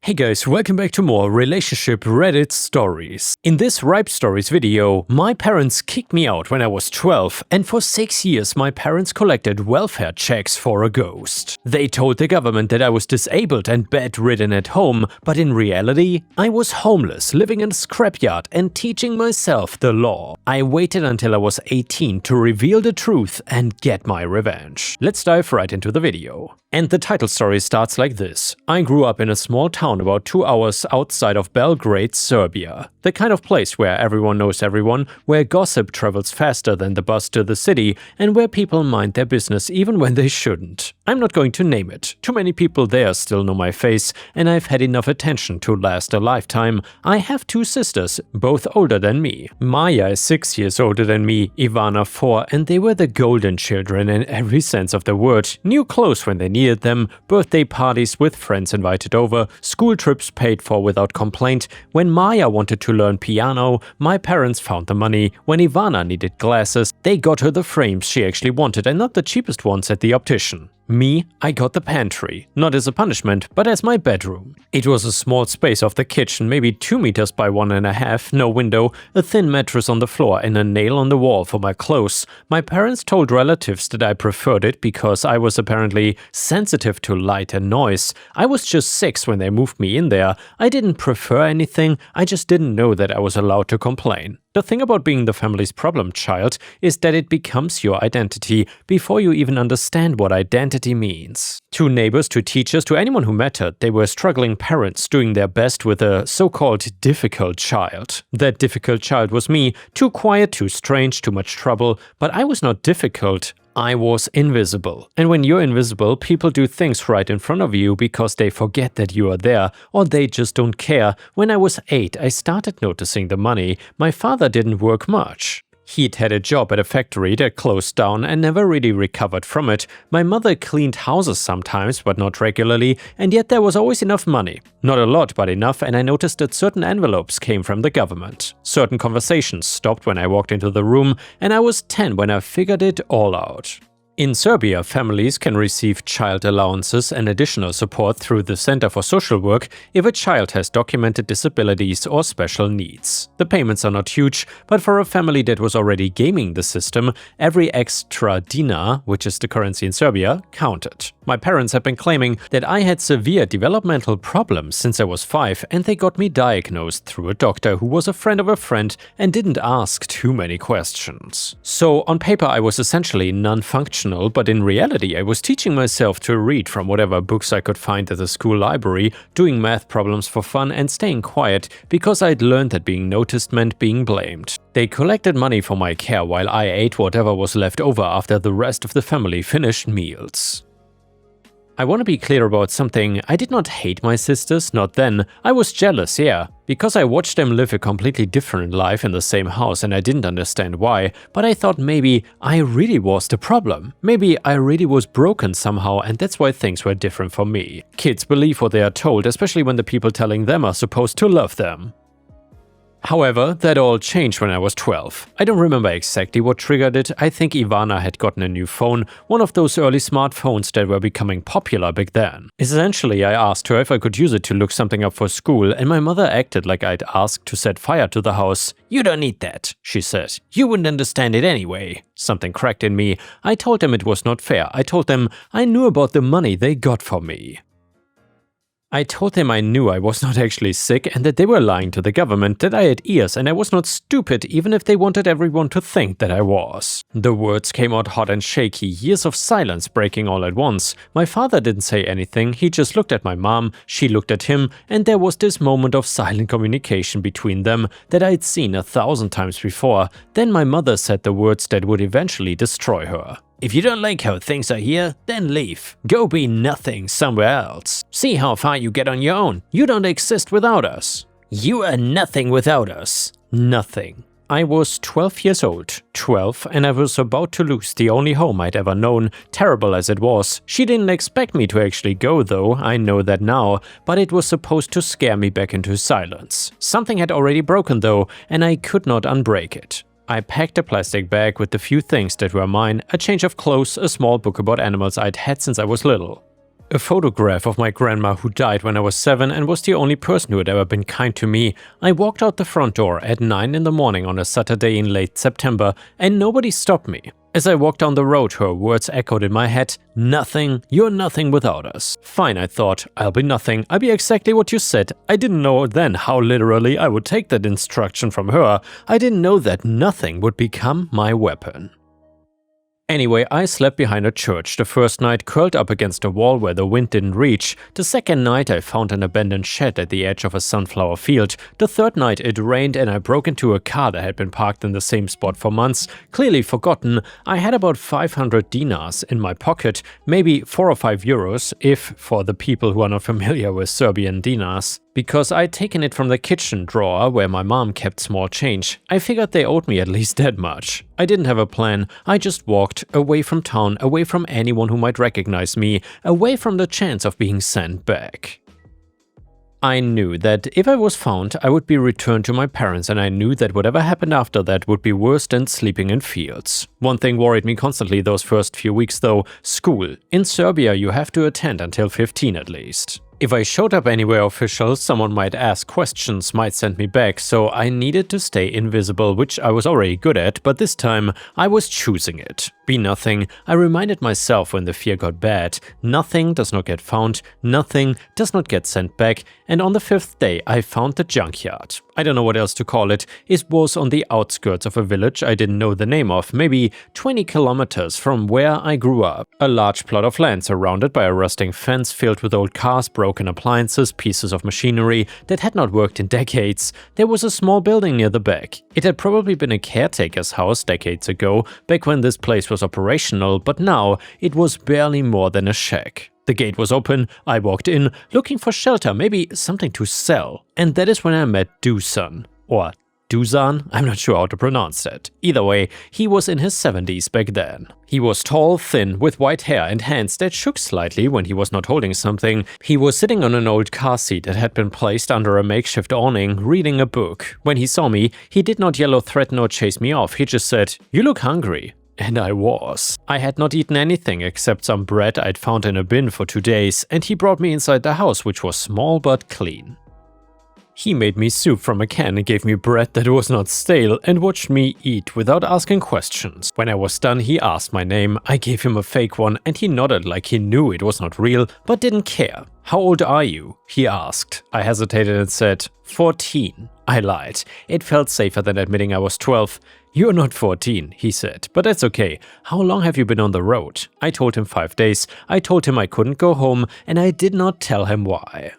Hey guys, welcome back to more relationship Reddit stories. In this Ripestories video, my parents kicked me out when I was 12, and for 6 years my parents collected welfare checks for a ghost. They told the government that I was disabled and bedridden at home, but in reality, I was homeless, living in a scrapyard and teaching myself the law. I waited until I was 18 to reveal the truth and get my revenge. Let's dive right into the video. And the title story starts like this. I grew up in a small town about 2 hours outside of Belgrade, Serbia. The kind of place where everyone knows everyone, where gossip travels faster than the bus to the city, and where people mind their business even when they shouldn't. I'm not going to name it. Too many people there still know my face, and I've had enough attention to last a lifetime. I have 2 sisters, both older than me. Maya is 6 years older than me, Ivana 4, and they were the golden children in every sense of the word. New clothes when they needed them, birthday parties with friends invited over, school trips paid for without complaint. When Maya wanted to learn piano, my parents found the money. When Ivana needed glasses, they got her the frames she actually wanted and not the cheapest ones at the optician. Me, I got the pantry, not as a punishment, but as my bedroom. It was a small space off the kitchen, maybe 2 meters by 1.5, no window, a thin mattress on the floor and a nail on the wall for my clothes. My parents told relatives that I preferred it because I was apparently sensitive to light and noise. I was just 6 when they moved me in there. I didn't prefer anything, I just didn't know that I was allowed to complain. The thing about being the family's problem child is that it becomes your identity before you even understand what identity means. To neighbors, to teachers, to anyone who mattered, they were struggling parents doing their best with a so-called difficult child. That difficult child was me, too quiet, too strange, too much trouble, but I was not difficult. I was invisible. And when you're invisible, people do things right in front of you because they forget that you are there, or they just don't care. When I was 8, I started noticing the money. My father didn't work much. He'd had a job at a factory that closed down and never really recovered from it. My mother cleaned houses sometimes, but not regularly, and yet there was always enough money. Not a lot, but enough, and I noticed that certain envelopes came from the government. Certain conversations stopped when I walked into the room, and I was 10 when I figured it all out. In Serbia, families can receive child allowances and additional support through the Center for Social Work if a child has documented disabilities or special needs. The payments are not huge, but for a family that was already gaming the system, every extra dinar, which is the currency in Serbia, counted. My parents have been claiming that I had severe developmental problems since I was 5, and they got me diagnosed through a doctor who was a friend of a friend and didn't ask too many questions. So on paper I was essentially non-functional, but in reality I was teaching myself to read from whatever books I could find at the school library, doing math problems for fun and staying quiet because I'd learned that being noticed meant being blamed. They collected money for my care while I ate whatever was left over after the rest of the family finished meals. I want to be clear about something. I did not hate my sisters, not then. I was jealous, yeah, because I watched them live a completely different life in the same house and I didn't understand why, but I thought maybe I really was the problem. Maybe I really was broken somehow and that's why things were different for me. Kids believe what they are told, especially when the people telling them are supposed to love them. However, that all changed when I was 12. I don't remember exactly what triggered it. I think Ivana had gotten a new phone, one of those early smartphones that were becoming popular back then. Essentially, I asked her if I could use it to look something up for school, and my mother acted like I'd asked to set fire to the house. "You don't need that," she said. "You wouldn't understand it anyway." Something cracked in me. I told them it was not fair. I told them I knew about the money they got for me. I told them I knew I was not actually sick and that they were lying to the government, that I had ears and I was not stupid even if they wanted everyone to think that I was. The words came out hot and shaky, years of silence breaking all at once. My father didn't say anything, he just looked at my mom, she looked at him, and there was this moment of silent communication between them that I'd seen 1,000 times before. Then my mother said the words that would eventually destroy her. "If you don't like how things are here, then leave. Go be nothing somewhere else. See how far you get on your own. You don't exist without us. You are nothing without us." Nothing. I was 12 years old, 12, and I was about to lose the only home I'd ever known, terrible as it was. She didn't expect me to actually go though, I know that now, but it was supposed to scare me back into silence. Something had already broken though, and I could not unbreak it. I packed a plastic bag with the few things that were mine, a change of clothes, a small book about animals I'd had since I was little. A photograph of my grandma who died when I was 7 and was the only person who had ever been kind to me. I walked out the front door at 9 in the morning on a Saturday in late September and nobody stopped me. As I walked down the road, her words echoed in my head, "Nothing, you're nothing without us." Fine, I thought, I'll be nothing, I'll be exactly what you said. I didn't know then how literally I would take that instruction from her. I didn't know that nothing would become my weapon. Anyway, I slept behind a church the first night, curled up against a wall where the wind didn't reach. The second night I found an abandoned shed at the edge of a sunflower field. The third night it rained and I broke into a car that had been parked in the same spot for months. Clearly forgotten, I had about 500 dinars in my pocket, maybe 4 or 5 euros, if for the people who are not familiar with Serbian dinars. Because I'd taken it from the kitchen drawer where my mom kept small change. I figured they owed me at least that much. I didn't have a plan, I just walked away from town, away from anyone who might recognize me, away from the chance of being sent back. I knew that if I was found, I would be returned to my parents, and I knew that whatever happened after that would be worse than sleeping in fields. One thing worried me constantly those first few weeks though: school. In Serbia you have to attend until 15 at least. If I showed up anywhere official, someone might ask questions, might send me back, so I needed to stay invisible, which I was already good at, but this time I was choosing it. Be nothing. I reminded myself when the fear got bad. Nothing does not get found, nothing does not get sent back, and on the 5th day I found the junkyard. I don't know what else to call it. It was on the outskirts of a village I didn't know the name of, maybe 20 kilometers from where I grew up. A large plot of land surrounded by a rusting fence filled with old cars, broken appliances, pieces of machinery that had not worked in decades. There was a small building near the back. It had probably been a caretaker's house decades ago, back when this place was operational, but now it was barely more than a shack. The gate was open, I walked in, looking for shelter, maybe something to sell. And that is when I met Dusan. Or Dusan? I'm not sure how to pronounce that. Either way, he was in his 70s back then. He was tall, thin, with white hair and hands that shook slightly when he was not holding something. He was sitting on an old car seat that had been placed under a makeshift awning, reading a book. When he saw me, he did not yell or threaten or chase me off, he just said, "You look hungry." And I was. I had not eaten anything except some bread I'd found in a bin for 2 days, and he brought me inside the house, which was small but clean. He made me soup from a can and gave me bread that was not stale and watched me eat without asking questions. When I was done, he asked my name, I gave him a fake one and he nodded like he knew it was not real, but didn't care. "How old are you?" he asked. I hesitated and said, 14. I lied. It felt safer than admitting I was 12. "You're not 14, he said, "but that's okay. How long have you been on the road?" I told him 5 days. I told him I couldn't go home, and I did not tell him why.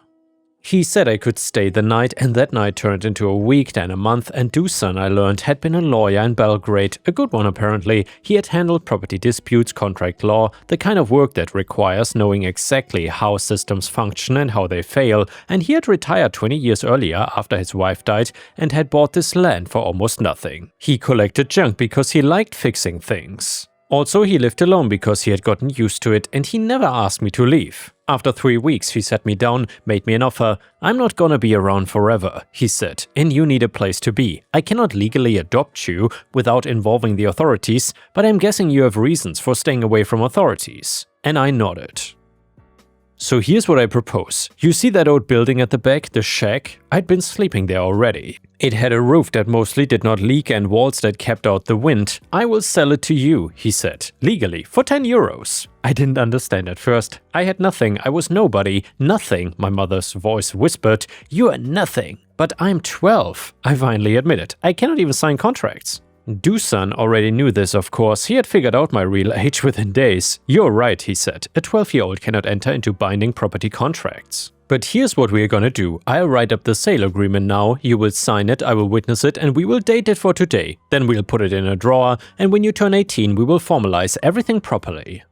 He said I could stay the night, and that night turned into a week, then a month, and Dusan, I learned, had been a lawyer in Belgrade, a good one apparently. He had handled property disputes, contract law, the kind of work that requires knowing exactly how systems function and how they fail, and he had retired 20 years earlier after his wife died and had bought this land for almost nothing. He collected junk because he liked fixing things. Also, he lived alone because he had gotten used to it, and he never asked me to leave. After 3 weeks, he sat me down, made me an offer. "I'm not gonna be around forever," he said, "and you need a place to be. I cannot legally adopt you without involving the authorities, but I'm guessing you have reasons for staying away from authorities." And I nodded. So here's what I propose. You see that old building at the back, the shack? I'd been sleeping there already. It had a roof that mostly did not leak and walls that kept out the wind. "I will sell it to you," he said, "legally, for 10 euros. I didn't understand at first. I had nothing, I was nobody, nothing, my mother's voice whispered. "You are nothing." But I'm 12, I finally admitted. I cannot even sign contracts. Dusan already knew this, of course. He had figured out my real age within days. "You're right," he said. "A 12-year-old cannot enter into binding property contracts. But here's what we're gonna do. I'll write up the sale agreement now, you will sign it, I will witness it, and we will date it for today. Then we'll put it in a drawer, and when you turn 18, we will formalize everything properly.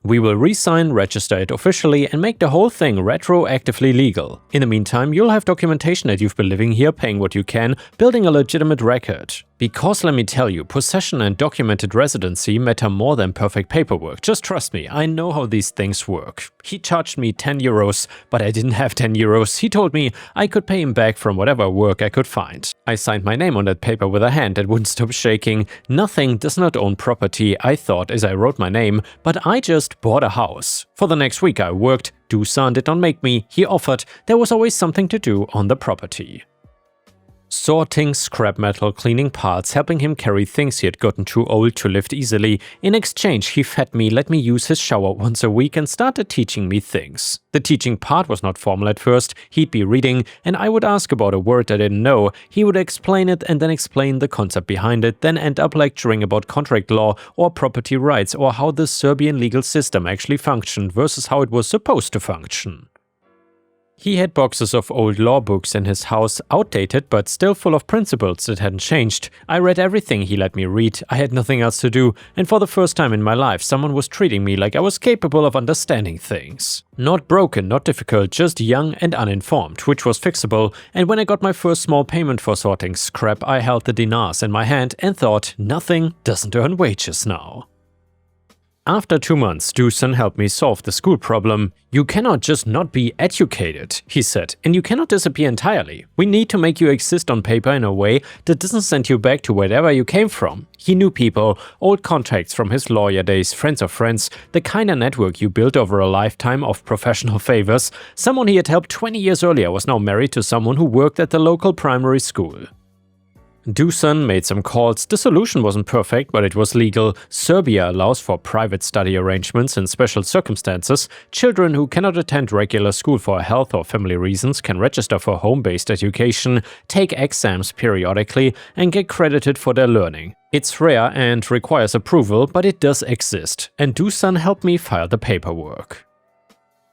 We will re-sign, register it officially, and make the whole thing retroactively legal. In the meantime, you'll have documentation that you've been living here, paying what you can, building a legitimate record. Because let me tell you, possession and documented residency matter more than perfect paperwork. Just trust me, I know how these things work." He charged me 10 euros, but I didn't have 10 euros. He told me I could pay him back from whatever work I could find. I signed my name on that paper with a hand that wouldn't stop shaking. Nothing does not own property, I thought as I wrote my name, but I just bought a house. For the next week I worked. Dusan did not make me, he offered. There was always something to do on the property. Sorting scrap metal, cleaning parts, helping him carry things he had gotten too old to lift easily. In exchange, he fed me, let me use his shower once a week and started teaching me things. The teaching part was not formal at first. He'd be reading and I would ask about a word I didn't know. He would explain it and then explain the concept behind it, then end up lecturing about contract law or property rights or how the Serbian legal system actually functioned versus how it was supposed to function. He had boxes of old law books in his house, outdated but still full of principles that hadn't changed. I read everything he let me read, I had nothing else to do, and for the first time in my life someone was treating me like I was capable of understanding things. Not broken, not difficult, just young and uninformed, which was fixable, and when I got my first small payment for sorting scrap, I held the dinars in my hand and thought, nothing doesn't earn wages now. After 2 months, Dusan helped me solve the school problem. You cannot just not be educated, he said, and you cannot disappear entirely. We need to make you exist on paper in a way that doesn't send you back to wherever you came from. He knew people, old contacts from his lawyer days, friends of friends, the kind of network you built over a lifetime of professional favors. Someone he had helped 20 years earlier was now married to someone who worked at the local primary school. Dusan made some calls. The solution wasn't perfect, but it was legal. Serbia allows for private study arrangements in special circumstances. Children who cannot attend regular school for health or family reasons can register for home-based education, take exams periodically, and get credited for their learning. It's rare and requires approval, but it does exist, and Dusan helped me file the paperwork.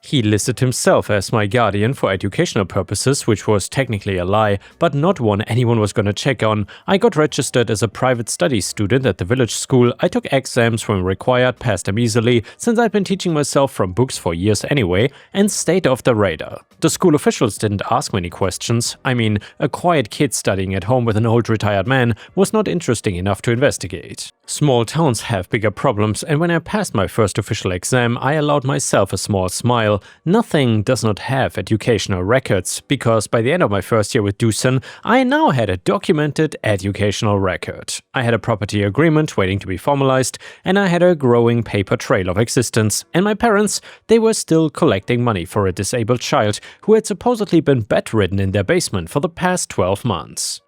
He listed himself as my guardian for educational purposes, which was technically a lie, but not one anyone was gonna check on. I got registered as a private studies student at the village school. I took exams when required, passed them easily, since I'd been teaching myself from books for years anyway, and stayed off the radar. The school officials didn't ask many questions. I mean, a quiet kid studying at home with an old retired man was not interesting enough to investigate. Small towns have bigger problems, and when I passed my first official exam, I allowed myself a small smile. Nothing does not have educational records, because by the end of my first year with Dusan, I now had a documented educational record. I had a property agreement waiting to be formalized, and I had a growing paper trail of existence. And my parents, they were still collecting money for a disabled child who had supposedly been bedridden in their basement for the past 12 months.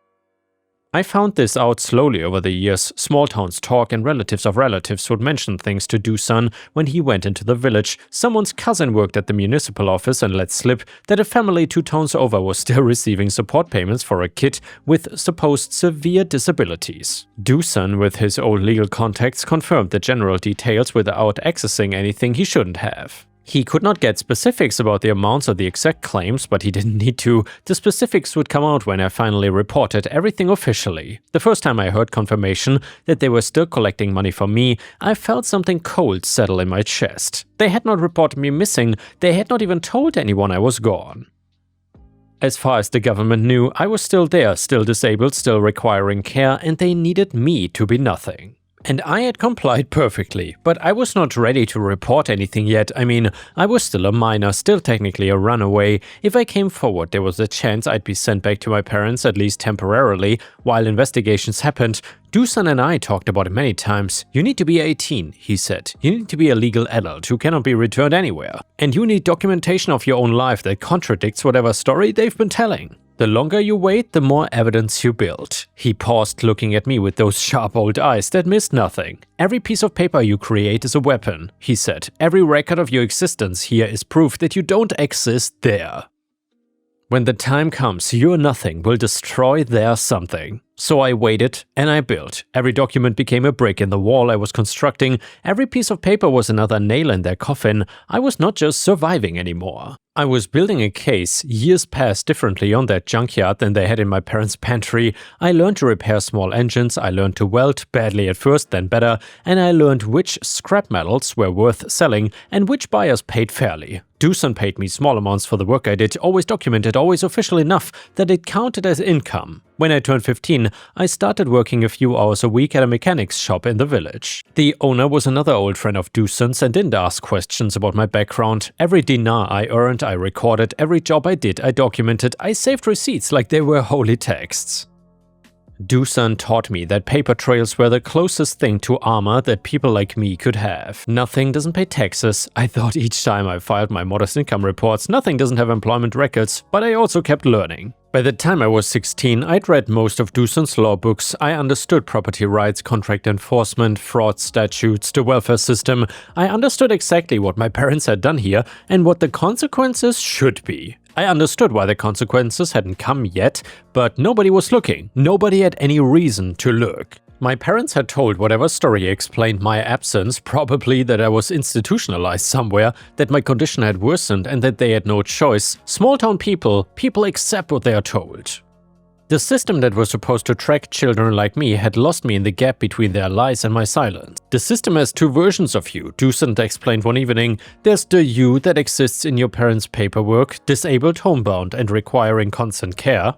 I found this out slowly over the years. Small towns talk and relatives of relatives would mention things to Dusan when he went into the village. Someone's cousin worked at the municipal office and let slip that a family 2 towns over was still receiving support payments for a kid with supposed severe disabilities. Dusan, with his old legal contacts, confirmed the general details without accessing anything he shouldn't have. He could not get specifics about the amounts or the exact claims, but he didn't need to. The specifics would come out when I finally reported everything officially. The first time I heard confirmation that they were still collecting money from me, I felt something cold settle in my chest. They had not reported me missing, they had not even told anyone I was gone. As far as the government knew, I was still there, still disabled, still requiring care, and they needed me to be nothing. And I had complied perfectly, but I was not ready to report anything yet. I mean, I was still a minor, still technically a runaway. If I came forward, there was a chance I'd be sent back to my parents, at least temporarily, while investigations happened. Dusan and I talked about it many times. You need to be 18, he said. You need to be a legal adult who cannot be returned anywhere. And you need documentation of your own life that contradicts whatever story they've been telling. The longer you wait, the more evidence you build. He paused, looking at me with those sharp old eyes that missed nothing. Every piece of paper you create is a weapon, he said. Every record of your existence here is proof that you don't exist there. When the time comes, your nothing will destroy their something. So I waited and I built. Every document became a brick in the wall I was constructing. Every piece of paper was another nail in their coffin. I was not just surviving anymore. I was building a case. Years passed differently on that junkyard than they had in my parents' pantry. I learned to repair small engines, I learned to weld, badly at first, then better, and I learned which scrap metals were worth selling and which buyers paid fairly. Dusan paid me small amounts for the work I did, always documented, always official enough that it counted as income. When I turned 15, I started working a few hours a week at a mechanics shop in the village. The owner was another old friend of Dusan's and didn't ask questions about my background. Every dinar I earned, I recorded. Every job I did, I documented. I saved receipts like they were holy texts. Dusan taught me that paper trails were the closest thing to armor that people like me could have. Nothing doesn't pay taxes. I thought each time I filed my modest income reports. Nothing doesn't have employment records, but I also kept learning. By the time I was 16, I'd read most of Dusan's law books. I understood property rights, contract enforcement, fraud statutes, the welfare system. I understood exactly what my parents had done here and what the consequences should be. I understood why the consequences hadn't come yet, but nobody was looking. Nobody had any reason to look. My parents had told whatever story explained my absence, probably that I was institutionalized somewhere, that my condition had worsened and that they had no choice. Small-town people accept what they are told. The system that was supposed to track children like me had lost me in the gap between their lies and my silence. The system has two versions of you, Dusan explained one evening. There's the you that exists in your parents' paperwork, disabled, homebound, and requiring constant care.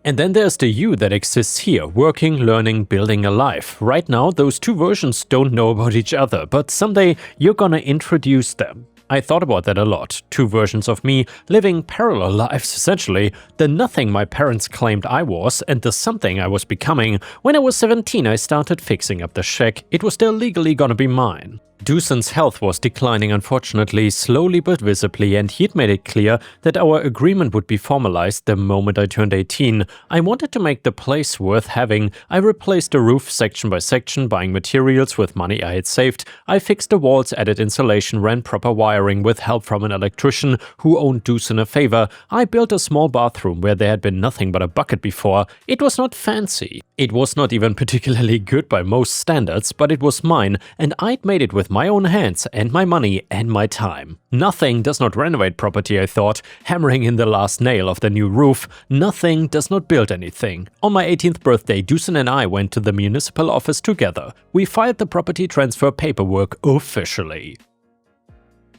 And then there's the you that exists here, working, learning, building a life. Right now, those two versions don't know about each other, but someday you're gonna introduce them. I thought about that a lot. Two versions of me living parallel lives, essentially. The nothing my parents claimed I was and the something I was becoming. When I was 17, I started fixing up the shack. It was still legally gonna be mine. Dusan's health was declining, unfortunately, slowly but visibly, and he'd made it clear that our agreement would be formalized the moment I turned 18. I wanted to make the place worth having. I replaced the roof section by section, buying materials with money I had saved. I fixed the walls, added insulation, ran proper wiring with help from an electrician who owned Dusan a favor. I built a small bathroom where there had been nothing but a bucket before. It was not fancy. It was not even particularly good by most standards, but it was mine, and I'd made it with my own hands and my money and my time. Nothing does not renovate property, I thought, hammering in the last nail of the new roof. Nothing does not build anything. On my 18th birthday, Dusan and I went to the municipal office together. We filed the property transfer paperwork officially.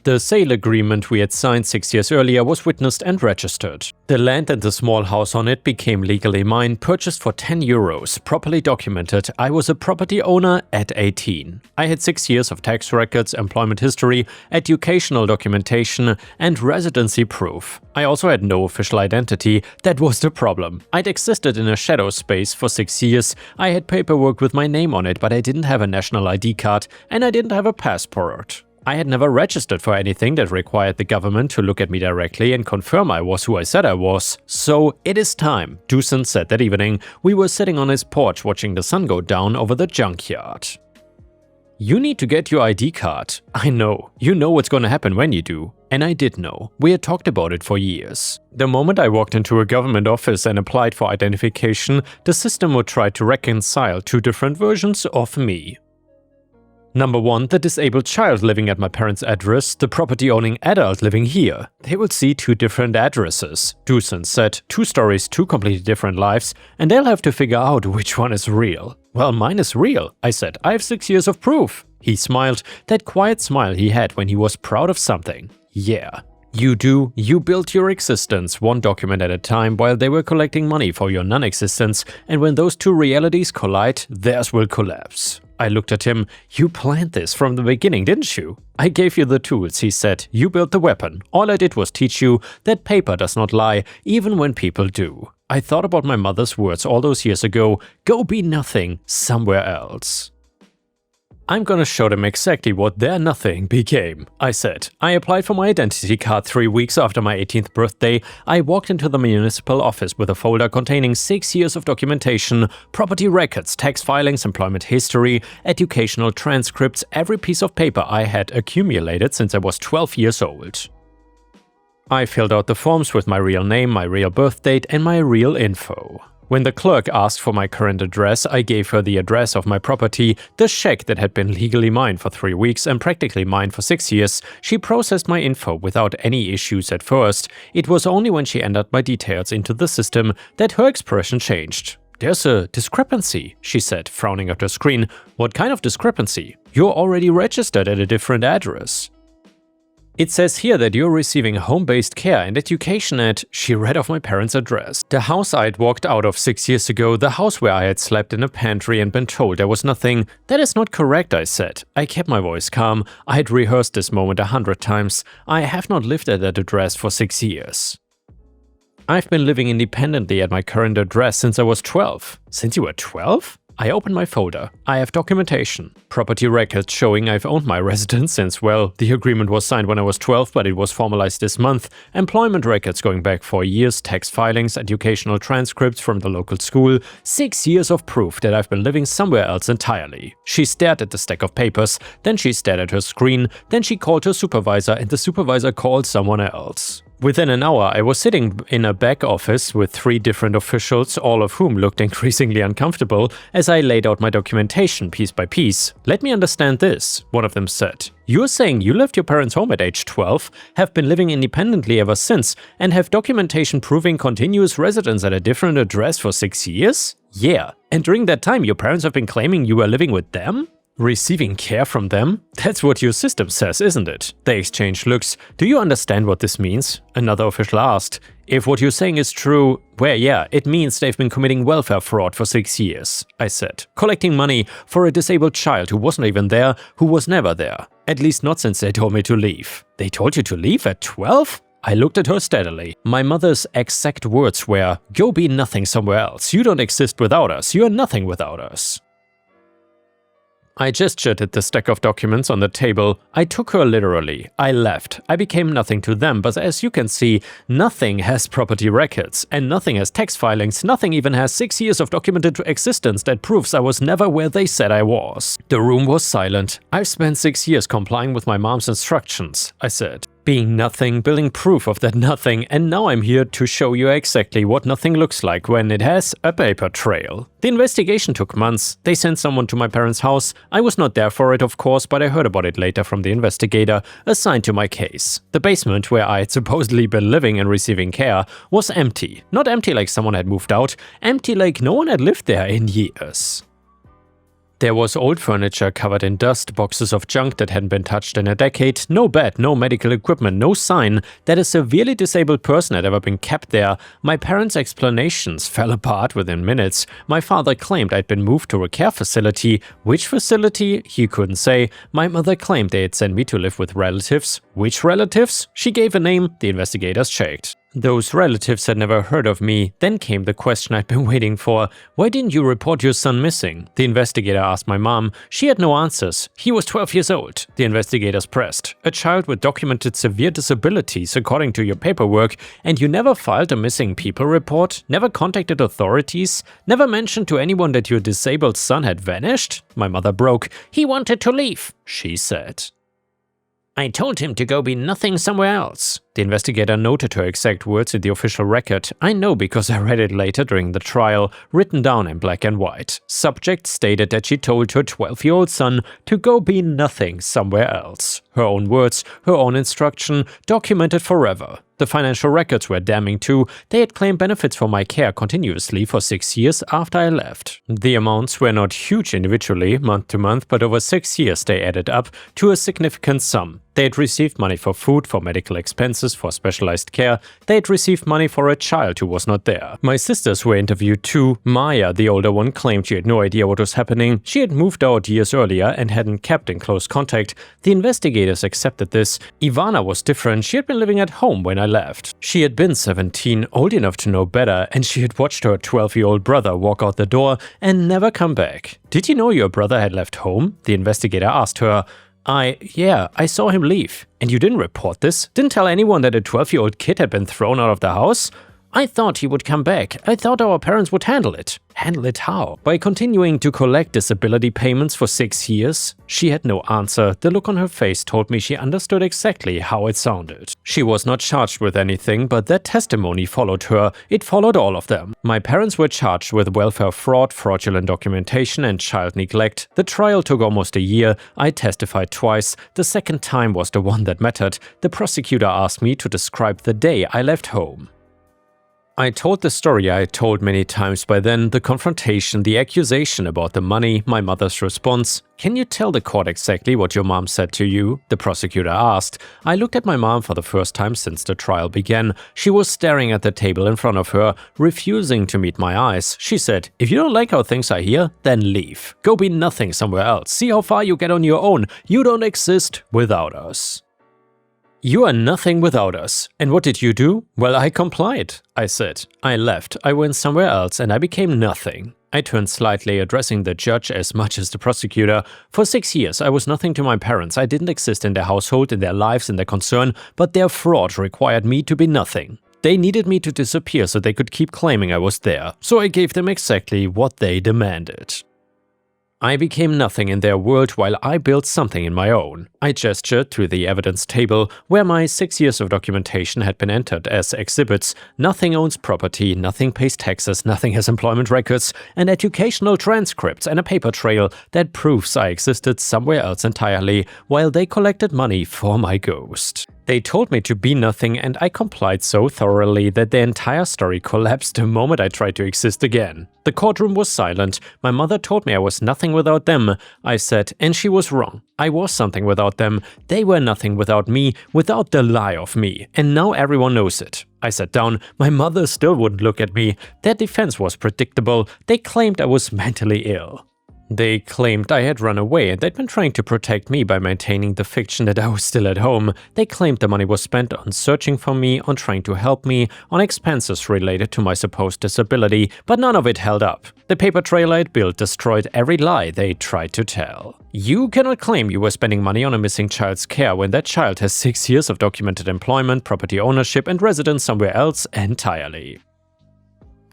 The sale agreement we had signed 6 years earlier was witnessed and registered. The land and the small house on it became legally mine, purchased for €10, properly documented. I was a property owner at 18. I had 6 years of tax records, employment history, educational documentation, and residency proof. I also had no official identity. That was the problem. I'd existed in a shadow space for 6 years. I had paperwork with my name on it, but I didn't have a national ID card, and I didn't have a passport. I had never registered for anything that required the government to look at me directly and confirm I was who I said I was. So it is time, Dusan said that evening. We were sitting on his porch watching the sun go down over the junkyard. You need to get your ID card. I know. You know what's gonna happen when you do. And I did know. We had talked about it for years. The moment I walked into a government office and applied for identification, the system would try to reconcile two different versions of me. Number 1, the disabled child living at my parents' address, the property-owning adult living here. They will see two different addresses. Dusan said, 2 stories, 2 completely different lives, and they'll have to figure out which one is real. Well, mine is real, I said. I have 6 years of proof. He smiled, that quiet smile he had when he was proud of something. Yeah. You do. You built your existence one document at a time while they were collecting money for your non-existence, and when those two realities collide, theirs will collapse. I looked at him. You planned this from the beginning, didn't you? I gave you the tools, he said. You built the weapon. All I did was teach you that paper does not lie, even when people do. I thought about my mother's words all those years ago. Go be nothing somewhere else. I'm gonna show them exactly what their nothing became, I said. I applied for my identity card 3 weeks after my 18th birthday. I walked into the municipal office with a folder containing 6 years of documentation, property records, tax filings, employment history, educational transcripts, every piece of paper I had accumulated since I was 12 years old. I filled out the forms with my real name, my real birth date, and my real info. When the clerk asked for my current address, I gave her the address of my property, the shack that had been legally mine for 3 weeks and practically mine for 6 years. She processed my info without any issues at first. It was only when she entered my details into the system that her expression changed. There's a discrepancy, she said, frowning at her screen. What kind of discrepancy? You're already registered at a different address. It says here that you're receiving home-based care and education at… She read off my parents' address. The house I'd walked out of 6 years ago, the house where I had slept in a pantry and been told there was nothing. That is not correct, I said. I kept my voice calm. I had rehearsed this moment 100 times. I have not lived at that address for 6 years. I've been living independently at my current address since I was 12. Since you were 12? I opened my folder. I have documentation. Property records showing I've owned my residence since, well, the agreement was signed when I was 12, but it was formalized this month. Employment records going back 4 years, tax filings, educational transcripts from the local school, 6 years of proof that I've been living somewhere else entirely. She stared at the stack of papers, then she stared at her screen, then she called her supervisor and the supervisor called someone else. Within an hour, I was sitting in a back office with 3 different officials, all of whom looked increasingly uncomfortable as I laid out my documentation piece by piece. "Let me understand this," one of them said. "You're saying you left your parents' home at age 12, have been living independently ever since, and have documentation proving continuous residence at a different address for 6 years? Yeah. And during that time, your parents have been claiming you were living with them? Receiving care from them? That's what your system says, isn't it?" They exchanged looks. "Do you understand what this means?" Another official asked. "If what you're saying is true, well, yeah, it means they've been committing welfare fraud for 6 years," I said. "Collecting money for a disabled child who wasn't even there, who was never there. At least not since they told me to leave." "They told you to leave at 12? I looked at her steadily. My mother's exact words were, "Go be nothing somewhere else. You don't exist without us. You are nothing without us." I gestured at the stack of documents on the table. I took her literally. I left. I became nothing to them, but as you can see, nothing has property records, and nothing has tax filings, nothing even has 6 years of documented existence that proves I was never where they said I was. The room was silent. "I've spent 6 years complying with my mom's instructions," I said. "Being nothing, building proof of that nothing, and now I'm here to show you exactly what nothing looks like when it has a paper trail." The investigation took months. They sent someone to my parents' house. I was not there for it, of course, but I heard about it later from the investigator assigned to my case. The basement, where I had supposedly been living and receiving care, was empty. Not empty like someone had moved out, empty like no one had lived there in years. There was old furniture covered in dust, boxes of junk that hadn't been touched in a decade, no bed, no medical equipment, no sign that a severely disabled person had ever been kept there. My parents' explanations fell apart within minutes. My father claimed I'd been moved to a care facility. Which facility? He couldn't say. My mother claimed they had sent me to live with relatives. Which relatives? She gave a name. The investigators checked. Those relatives had never heard of me. Then came the question I'd been waiting for. "Why didn't you report your son missing?" The investigator asked my mom. She had no answers. "He was 12 years old. The investigators pressed. "A child with documented severe disabilities according to your paperwork, and you never filed a missing people report? Never contacted authorities? Never mentioned to anyone that your disabled son had vanished?" My mother broke. "He wanted to leave," she said. "I told him to go be nothing somewhere else." The investigator noted her exact words in the official record. I know because I read it later during the trial, written down in black and white. Subject stated that she told her 12-year-old son to go be nothing somewhere else. Her own words, her own instruction, documented forever. The financial records were damning too. They had claimed benefits for my care continuously for 6 years after I left. The amounts were not huge individually, month to month, but over 6 years they added up to a significant sum. They had received money for food, for medical expenses, for specialized care. They had received money for a child who was not there. My sisters were interviewed too. Maya, the older one, claimed she had no idea what was happening. She had moved out years earlier and hadn't kept in close contact. The investigators accepted this. Ivana was different. She had been living at home when I left. She had been 17, old enough to know better, and she had watched her 12-year-old brother walk out the door and never come back. "Did you know your brother had left home?" the investigator asked her. Yeah, I saw him leave." "And you didn't report this? Didn't tell anyone that a 12-year-old kid had been thrown out of the house?" "I thought he would come back. I thought our parents would handle it." "Handle it how?" "By continuing to collect disability payments for 6 years?" She had no answer. The look on her face told me she understood exactly how it sounded. She was not charged with anything, but that testimony followed her. It followed all of them. My parents were charged with welfare fraud, fraudulent documentation, and child neglect. The trial took almost a year. I testified twice. The second time was the one that mattered. The prosecutor asked me to describe the day I left home. I told the story I had told many times by then, the confrontation, the accusation about the money, my mother's response. "Can you tell the court exactly what your mom said to you?" the prosecutor asked. I looked at my mom for the first time since the trial began. She was staring at the table in front of her, refusing to meet my eyes. She said, "If you don't like how things are here, then leave. Go be nothing somewhere else. See how far you get on your own. You don't exist without us." "You are nothing without us." "And what did you do?" "Well, I complied," I said. "I left, I went somewhere else, and I became nothing." I turned slightly, addressing the judge as much as the prosecutor. "For 6 years, I was nothing to my parents. I didn't exist in their household, in their lives, in their concern, but their fraud required me to be nothing. They needed me to disappear so they could keep claiming I was there, so I gave them exactly what they demanded. I became nothing in their world while I built something in my own." I gestured to the evidence table where my 6 years of documentation had been entered as exhibits. Nothing owns property, nothing pays taxes, nothing has employment records, and educational transcripts and a paper trail that proves I existed somewhere else entirely while they collected money for my ghost. They told me to be nothing, and I complied so thoroughly that the entire story collapsed the moment I tried to exist again. The courtroom was silent. My mother told me I was nothing without them, I said, and she was wrong. I was something without them. They were nothing without me, without the lie of me, and now everyone knows it. I sat down. My mother still wouldn't look at me. Their defense was predictable. They claimed I was mentally ill. They claimed I had run away and they'd been trying to protect me by maintaining the fiction that I was still at home. They claimed the money was spent on searching for me, on trying to help me, on expenses related to my supposed disability, but none of it held up. The paper trail I'd built destroyed every lie they tried to tell. You cannot claim you were spending money on a missing child's care when that child has 6 years of documented employment, property ownership, and residence somewhere else entirely.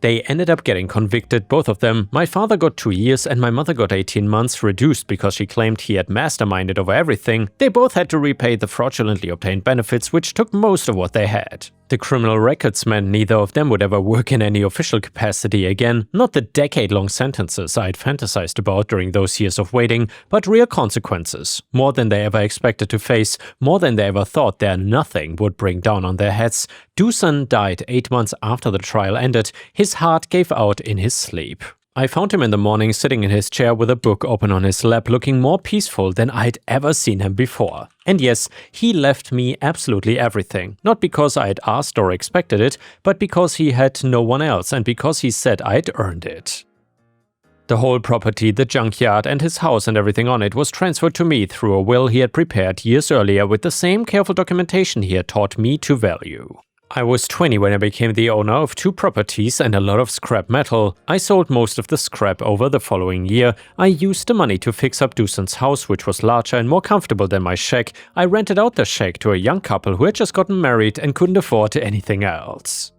They ended up getting convicted, both of them. My father got 2 years and my mother got 18 months, reduced because she claimed he had masterminded over everything. They both had to repay the fraudulently obtained benefits, which took most of what they had. The criminal records meant neither of them would ever work in any official capacity again, not the decade-long sentences I'd fantasized about during those years of waiting, but real consequences, more than they ever expected to face, more than they ever thought their nothing would bring down on their heads. Dusan died 8 months after the trial ended. His heart gave out in his sleep. I found him in the morning sitting in his chair with a book open on his lap, looking more peaceful than I'd ever seen him before. And yes, he left me absolutely everything. Not because I'd asked or expected it, but because he had no one else and because he said I'd earned it. The whole property, the junkyard and his house and everything on it was transferred to me through a will he had prepared years earlier with the same careful documentation he had taught me to value. I was 20 when I became the owner of 2 properties and a lot of scrap metal. I sold most of the scrap over the following year. I used the money to fix up Dusan's house, which was larger and more comfortable than my shack. I rented out the shack to a young couple who had just gotten married and couldn't afford anything else.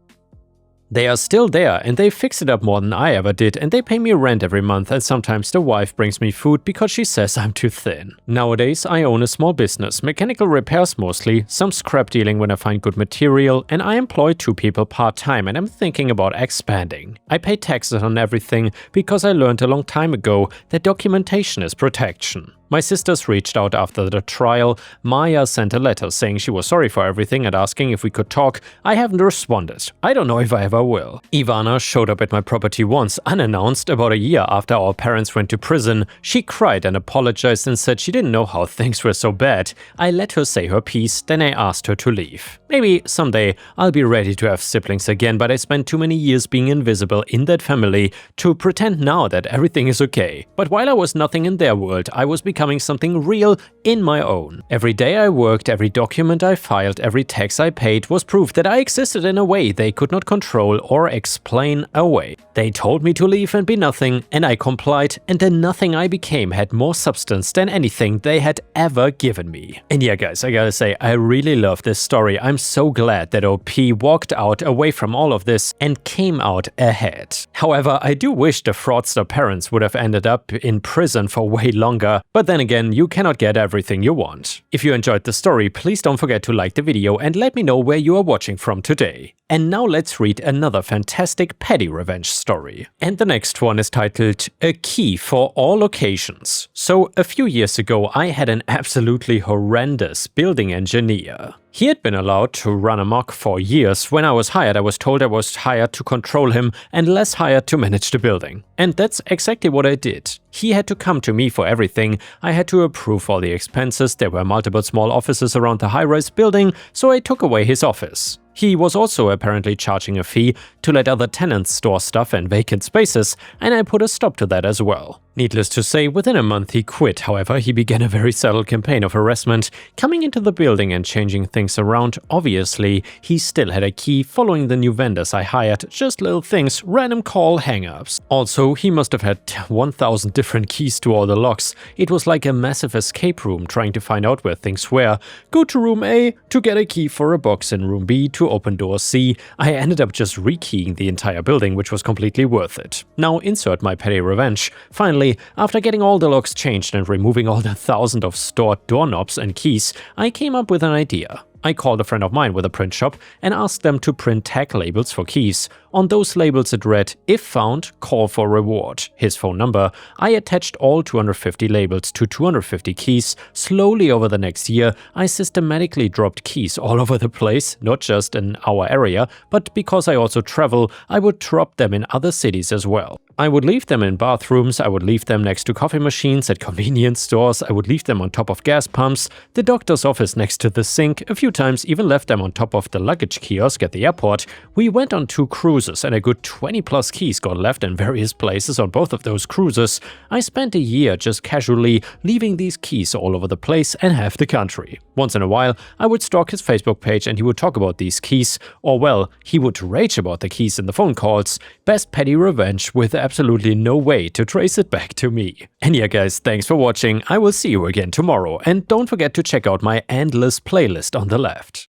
They are still there and they fix it up more than I ever did, and they pay me rent every month, and sometimes the wife brings me food because she says I'm too thin. Nowadays I own a small business, mechanical repairs mostly, some scrap dealing when I find good material, and I employ 2 people part-time and I'm thinking about expanding. I pay taxes on everything because I learned a long time ago that documentation is protection. My sisters reached out after the trial. Maya sent a letter saying she was sorry for everything and asking if we could talk. I haven't responded. I don't know if I ever will. Ivana showed up at my property once, unannounced, about a year after our parents went to prison. She cried and apologized and said she didn't know how things were so bad. I let her say her piece, then I asked her to leave. Maybe someday I'll be ready to have siblings again, but I spent too many years being invisible in that family to pretend now that everything is okay. But while I was nothing in their world, I was becoming something real in my own. Every day I worked, every document I filed, every tax I paid was proof that I existed in a way they could not control or explain away. They told me to leave and be nothing, and I complied, and the nothing I became had more substance than anything they had ever given me. And yeah guys, I gotta say, I really love this story. I'm so glad that OP walked out away from all of this and came out ahead. However, I do wish the fraudster parents would have ended up in prison for way longer, but then again, you cannot get everything you want. If you enjoyed the story, please don't forget to like the video and let me know where you are watching from today. And now let's read another fantastic petty revenge story. And the next one is titled A Key for All Occasions. So a few years ago I had an absolutely horrendous building engineer. He had been allowed to run amok for years. When I was hired, I was told I was hired to control him and less hired to manage the building. And that's exactly what I did. He had to come to me for everything. I had to approve all the expenses. There were multiple small offices around the high-rise building, so I took away his office. He was also apparently charging a fee to let other tenants store stuff in vacant spaces, and I put a stop to that as well. Needless to say, within a month he quit. However, he began a very subtle campaign of harassment, coming into the building and changing things around. Obviously, he still had a key, following the new vendors I hired, just little things, random call hang-ups. Also, he must have had 1000 different keys to all the locks. It was like a massive escape room trying to find out where things were. Go to room A to get a key for a box in room B to open door C. I ended up just rekeying the entire building, which was completely worth it. Now insert my petty revenge. Finally, after getting all the locks changed and removing all the 1000 of stored doorknobs and keys, I came up with an idea. I called a friend of mine with a print shop and asked them to print tag labels for keys. On those labels it read, "If found, call for reward." His phone number. I attached all 250 labels to 250 keys. Slowly over the next year, I systematically dropped keys all over the place, not just in our area, but because I also travel, I would drop them in other cities as well. I would leave them in bathrooms, I would leave them next to coffee machines at convenience stores, I would leave them on top of gas pumps, the doctor's office next to the sink, a few times even left them on top of the luggage kiosk at the airport. We went on 2 cruises and a good 20 plus keys got left in various places on both of those cruises. I spent a year just casually leaving these keys all over the place and half the country. Once in a while, I would stalk his Facebook page and he would talk about these keys, or well, he would rage about the keys in the phone calls. Best petty revenge with absolutely no way to trace it back to me. And yeah guys, thanks for watching. I will see you again tomorrow, and don't forget to check out my endless playlist on the left.